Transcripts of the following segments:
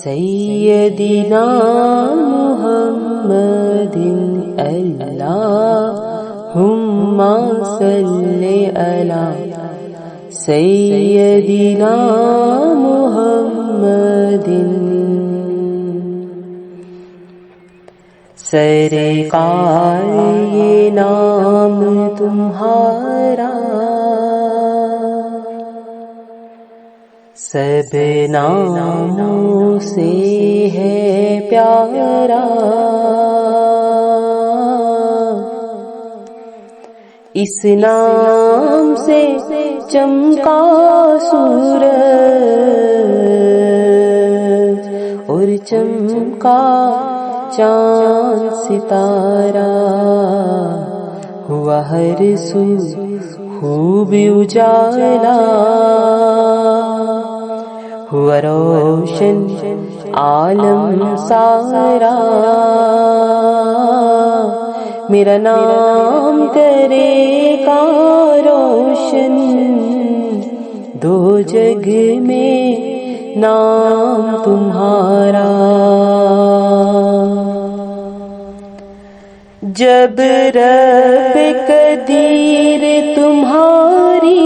سیدنا محمد اللہم صلی علی سیدنا محمد سرکار یہ نام تمہارا سب ناموں سے ہے پیارا، اس نام سے چمکا سورج اور چمکا چاند ستارہ، ہوا ہر سو خوب اجالا، ہوا روشن عالم سارا، میرا نام کرے گا روشن دو جگ میں نام تمہارا، جب رب قدیر تمہاری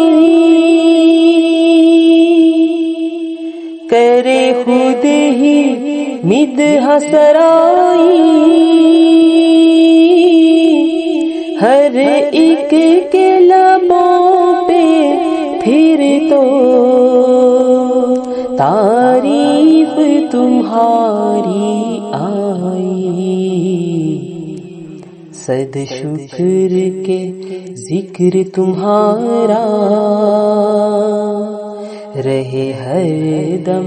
کرے خود ہی مدح سرائی، ہر ایک کے لبوں پہ پھر تو تعریف تمہاری آئی، صد شکر کے ذکر تمہارا رہے ہر دم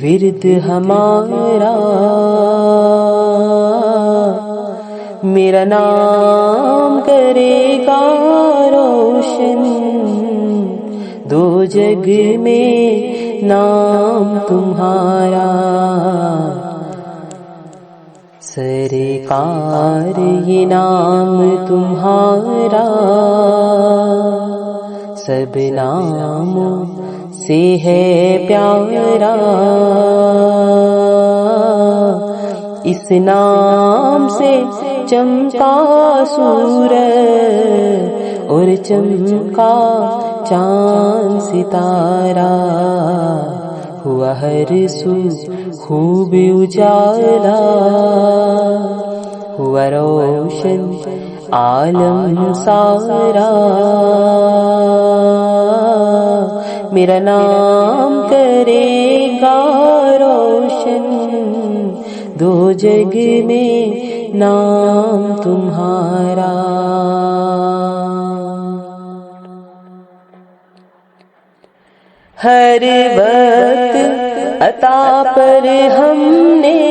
ورد ہمارا، میرا نام کرے گا روشن دو جگ میں نام تمہارا، سرکار یہ نام تمہارا سب ناموں سے ہے پیارا، اس نام سے چمکا سورج اور چمکا چاند ستارہ، ہوا ہر سو خوب اجالا، ہوا روشن عالم سارا، میرا نام کرے گا روشن دو جگ میں نام تمہارا، ہر وقت عطا پر ہم نے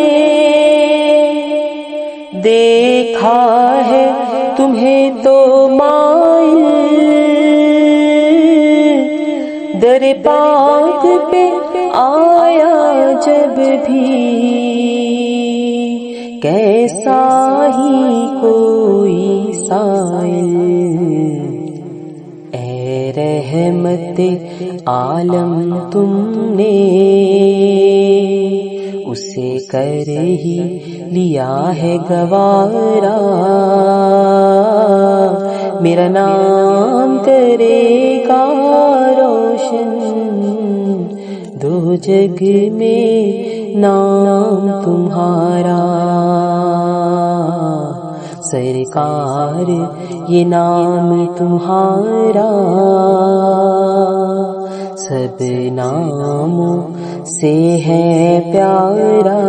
دیکھا ہے تمہیں تو مائل، در پاک پہ آیا جب بھی کیسا ہی کوئی سائل، اے رحمت عالم تم نے اسے کر ہی لیا ہے گوارا، میرا نام کرے گا روشن دو جگ میں نام تمہارا، سرکار یہ نام تمہارا سب ناموں سے ہے پیارا،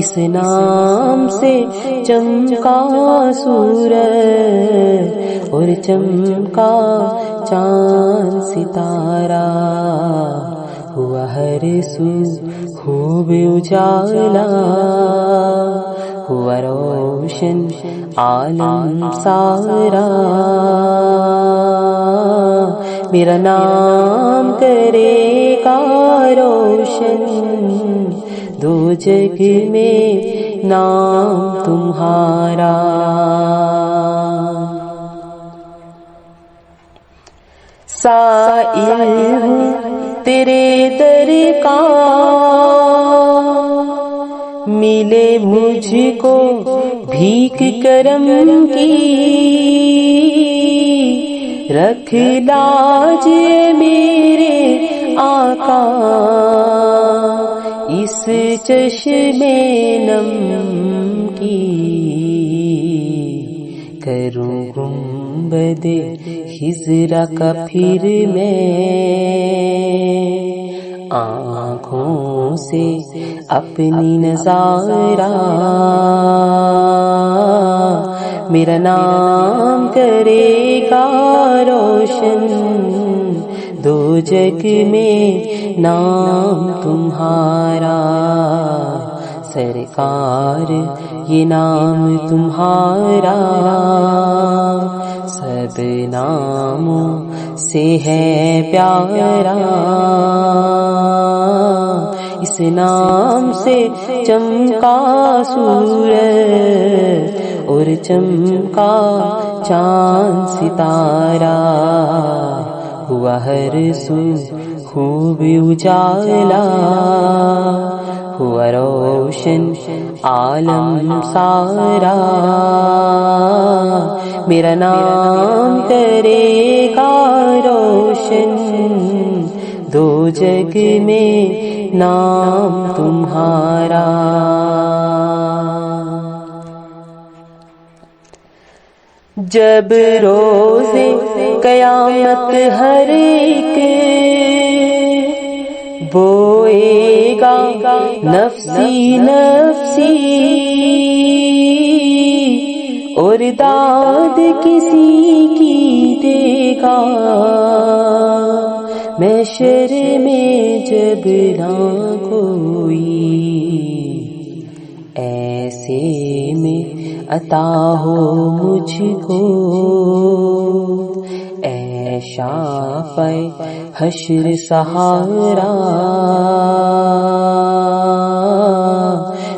اس نام سے چمکا سورج اور چمکا چاند ستارہ، ہوا ہر سو خوب اجالا، ہوا روشن عالم سارا، میرا نام کرے گا روشن دو جگ میں نام تمہارا، سائل ہوں تیرے در ملے مجھ کو بھیک کرم کی، رکھ لاج میرے آقا اس چشمے نم کی، کروں گنبد خضرا کا پھر میں آنکھوں سے اپنی نظارہ، میرا نام کرے گا روشن دو جگ میں نام تمہارا، سرکار یہ نام تمہارا سب ناموں سے ہے پیارا، اس نام سے چمکا سورج اور چمکا چاند ستارہ، ہوا ہر سو خوب اجالا، ہوا روشن عالم سارا، میرا نام کرے گا روشن دو جگ میں نام تمہارا۔ جب روز قیامت ہر ایک بوئے گا نفسی نفسی، اور داد کسی کی دے گا محشر میں جب نہ کوئی، ایسے میں عطا ہو مجھ کو اے شافع حشر سہارا،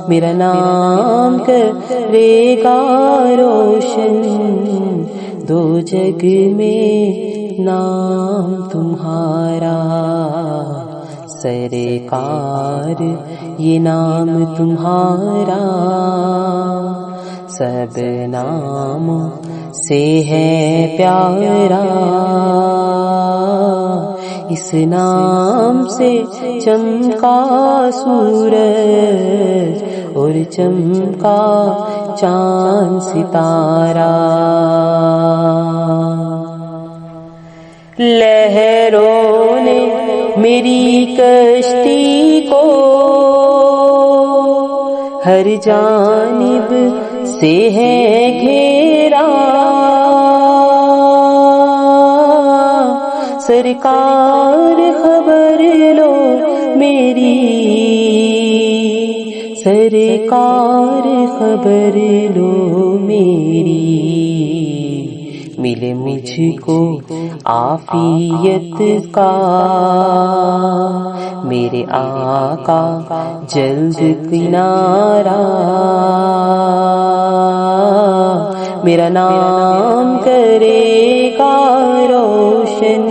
میرا نام کرے گا روشن دو جگ میں نام تمہارا، سرکار یہ نام تمہارا سب ناموں سے ہے پیارا، اس نام سے چمکا سورج اور چمکا چاند ستارہ، لہروں نے میری کشتی کو ہر جانب سے ہے گھیرا، سرکار خبر لو میری، سرکار خبر لو میری، ملے مجھ کو عافیت کا میرے آقا جلد کنارہ، میرا نام کرے گا روشن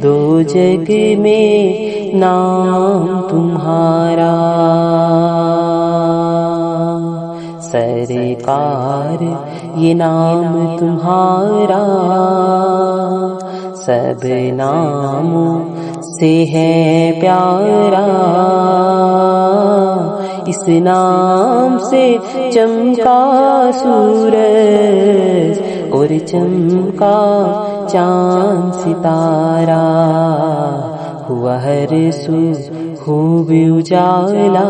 دو جگ میں نام تمہارا، سرکار یہ نام تمہارا سب ناموں سے ہے پیارا، اس نام سے چمکا سورج اور چمکا چاند ستارہ، ہوا ہر سو خوب اجالا،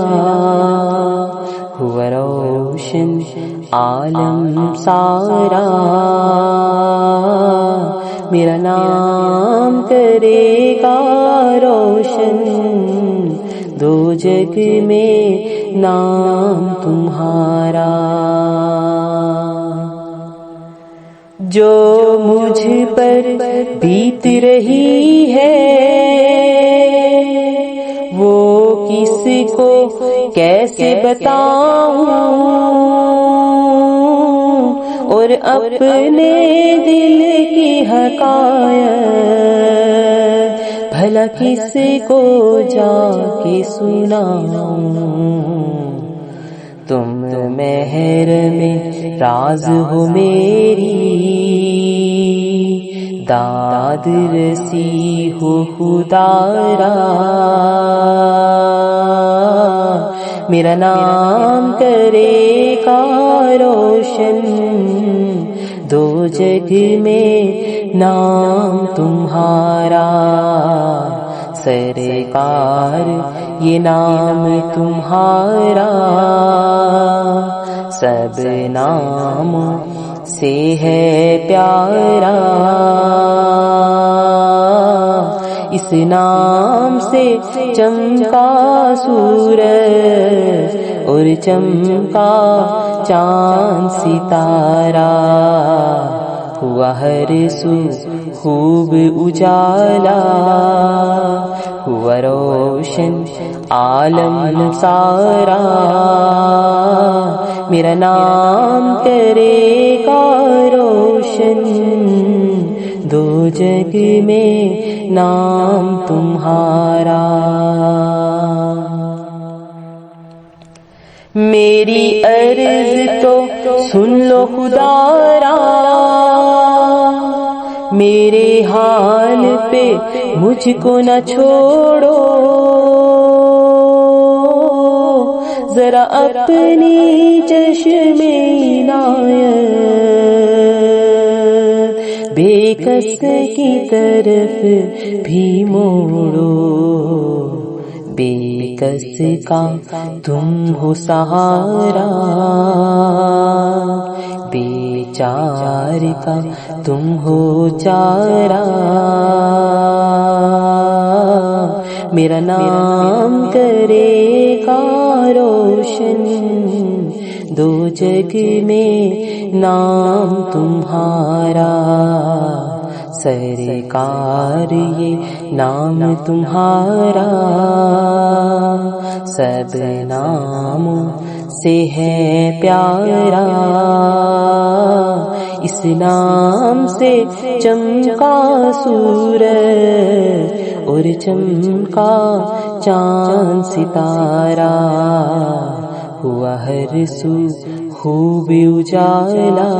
ہوا روشن عالم سارا، میرا نام کرے گا روشن دو جگ میں نام تمہارا، جو مجھ پر بیت رہی ہے وہ کس کو کیسے بتاؤں، اور اپنے دل کی حقائق بھلا کس کو جا کے سناؤں، تم مہر میں راز ہو میری، داد رسی ہو خدارا، میرا نام کرے گا روشن دو جگ میں نام تمہارا، سرکار یہ نام تمہارا سب ناموں سے ہے پیارا، اس نام سے چمکا سورج اور چمکا چاند ستارہ، ہوا ہر سو خوب اجالا، ہوا روشن عالم سارا، میرا نام کرے گا روشن دو جگ میں نام تمہارا، میری عرض تو سن لو خدارا، میرے حال پہ مجھ کو نہ چھوڑو، ذرا اپنی چشم عنایت بے کس کی طرف بھی موڑو، بے کس کا تم ہو سہارا، بے چار کا تم ہو چارہ، میرا نام کرے گا روشن دو جگ میں نام تمہارا، سرکار یہ نام تمہارا سب ناموں سے ہے پیارا، اس نام سے چمکا سورج اور چمکا چاند ستارہ، ہوا ہر سو خوب اجالا،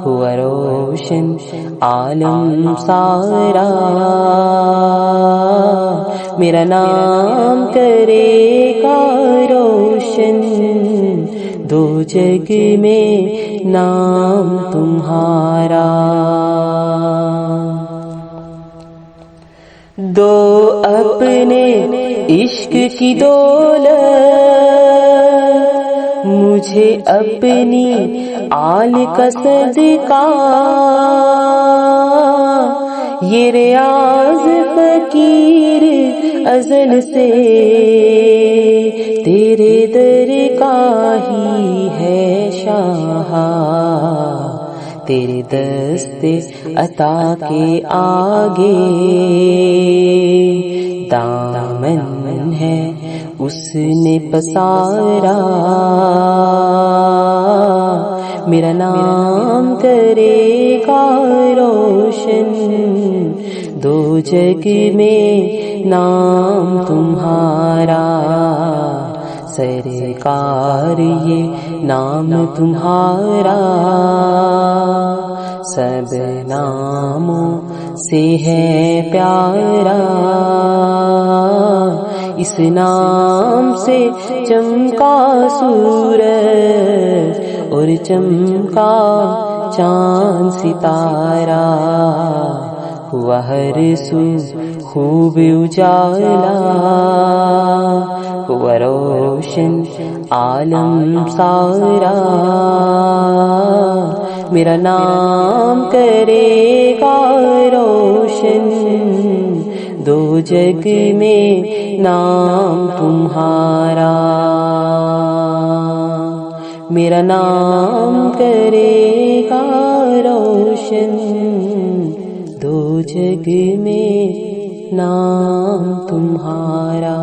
ہوا روشن عالم سارا، میرا نام کرے گا روشن دو جگ میں نام تمہارا، دو اپنے عشق کی دولت مجھے اپنی آل کا صدقہ، یہ ریاض فقیر ازل سے تیرے در کا ہی ہے شاہ، تیرے دست عطا کے آگے دامن ہے اس نے پسارا، میرا نام کرے گا روشن دو جگ میں نام تمہارا، سرکار یہ نام تمہارا سب ناموں سے ہے پیارا، اس نام سے چمکا سورج اور چمکا چاند ستارہ، ہوا ہر سو خوب اجالا، ہوا روشن عالم سارا، میرا نام کرے گا روشن دو جگ میں نام تمہارا، میرا نام کرے گا روشن دو جگ میں نام تمہارا۔